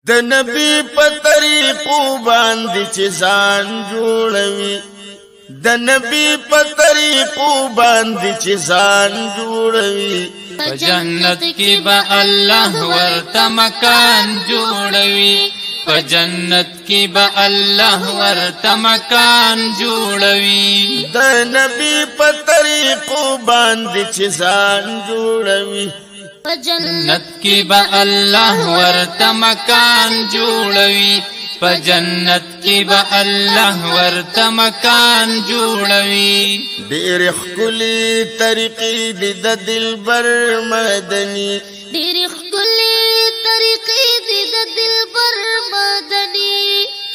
د نبی په طریقو باندې چې ځان جوړوي د نبی په طریقو باندې چې ځان جوړوي په جنت کې به الله ورته مکان جوړوي په جنت کې به الله ورته مکان جوړوي د نبی په طریقو باندې چې ځان جوړوي په جنت کې به الله ورته مکان جوړوي په جنت کې به الله ورته مکان جوړوي ډېر ښکلي طریقې دي د دلبر مدني ډېر ښکلي طریقې دي د دلبر مدني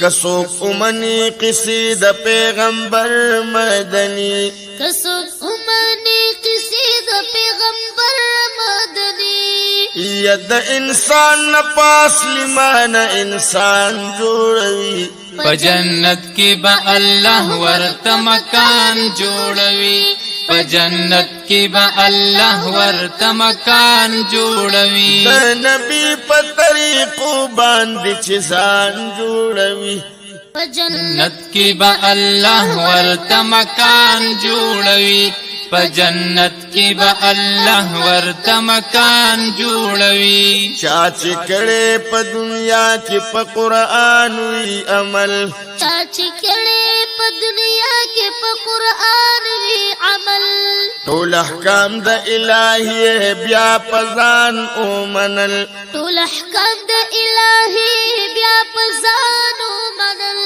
کڅوک اومني قصې د پیغمبر مدني کڅوک اومني قصې د پیغمبر مدني یا د انسان نه پاس لیمان انسان جوړوي په جنت کې به الله ورته مکان جوړوي په جنت کې به الله ورته مکان جوړوي د نبی په طریقو باندې چې ځان جوړوي په جنت کې به الله ورته مکان جوړوي په جنت کې به الله ورته مکان جوړوي چا چې کړي په دنیا کې په قرآن وی عمل چا چې کړي په دنیا کې په قرآن وی عمل ټول احکام د الهي بیا پزان او منل ټول احکام د الهي بیا پزان او منل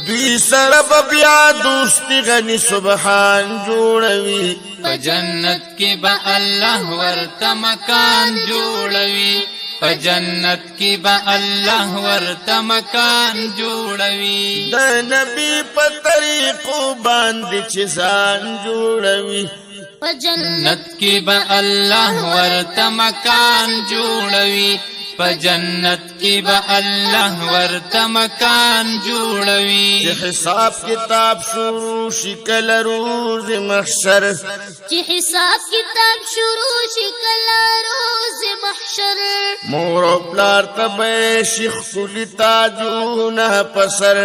دوی سره بیا دوستی غني سبحان جوړوي په جنت کې به الله ورته مکان جوړوي په جنت کې به الله ورته مکان جوړوي د نبی په طریقو باندې چې ځان جوړوي په جنت کې به الله ورته مکان جوړوي په جنت کې به الله ورته مکان جوړوي چې حساب کتاب شروع شي کله روز محشر چې حساب کتاب شروع شي کله روز محشر مور او پلار ته به شیخ کلی تاجونه پسر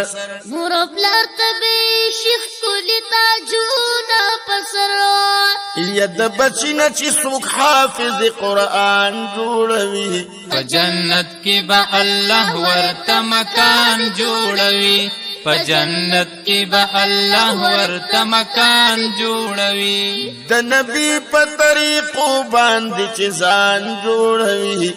مور او پلار ته به شیخ کلی تاجونه پسر یا د بچینه چې څوک حافظ قرآن جوړوي په جنت کې به الله ورته مکان جوړوي په جنت کې به الله ورته مکان جوړوي د نبی په طریقو باندې چې ځان جوړوي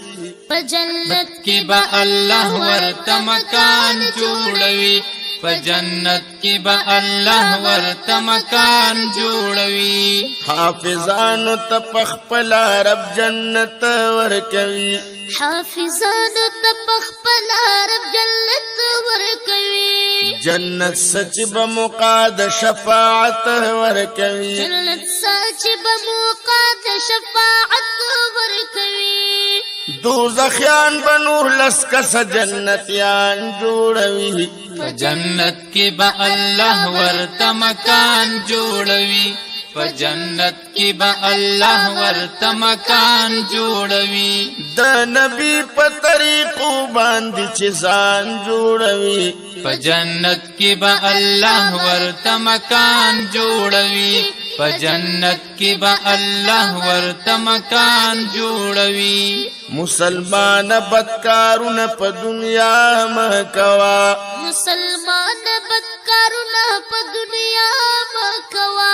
په جنت کې به الله ورته مکان جوړوي په جنت کې به الله ورته مکان جوړوي حافظانو ته پخپل رب جنت ورکوي حافظانو ته پخپل رب جنت ورکوي جنت سچ بمقاد شفاعت ورکوي جنت سچ بمقاد شفاعت ورکوي دوزخیان بنور لسکس جنتیان جوړوي په جنت کې به الله ورته مکان جوړوي په جنت کې به الله ورته مکان جوړوي د نبی په طریقو باندې چې ځان جوړوي په جنت کې به الله ورته مکان جوړوي په جنت کې به الله ورته مکان جوړوي مسلمان بدکارونه په دنیا مکوا مسلمان بدکارونه په دنیا مکوا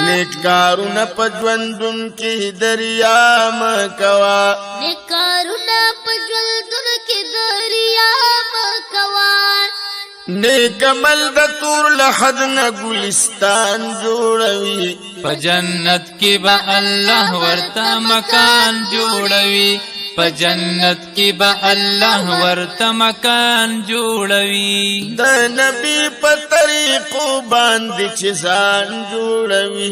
نیک کارونه په ژوندون کې دریا مکوا نیک کارونه په ژوندون کې دریا مکوا نیک عمل د تور لحد نه ګلستان جوړوي په جنت کې به الله ورته مکان جوړوي په جنت کې به الله ورته مکان جوړوي د نبی په طریقو باندې چې ځان جوړوي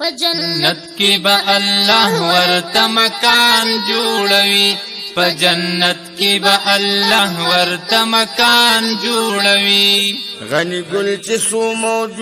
په جنت کې به الله ورته مکان جوړوي په جنت کې به الله ورته مکان جوړوي غني ګل چې سو موجود